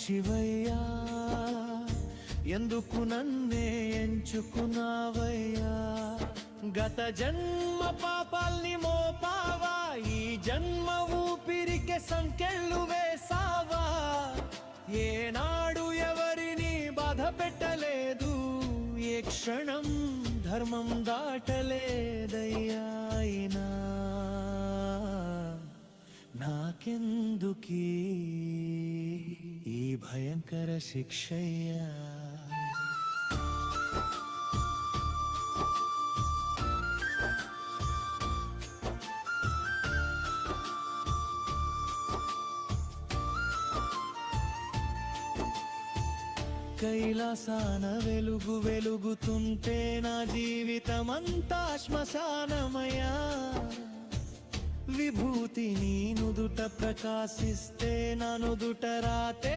శివయ్యా ఎందుకు నన్నే ఎంచుకున్నావయ్యా గత జన్మ పాపాల్ని మోపావా ఈ జన్మ ఊపిరికే సంకెళ్ళు వేసావా ఏనాడు ఎవరిని బాధ పెట్టలేదు ఏ క్షణం ధర్మం దాటలేదయ్యా అయినా నాకెందుకీ ఈ భయంకర శిక్షయ్యా కైలాసాన వెలుగు వెలుగుతుంటే నా జీవితమంతా శ్మశానమయ్యా విభూతి నీ నుదుట ప్రకాశిస్తే నా నుదుట రాతే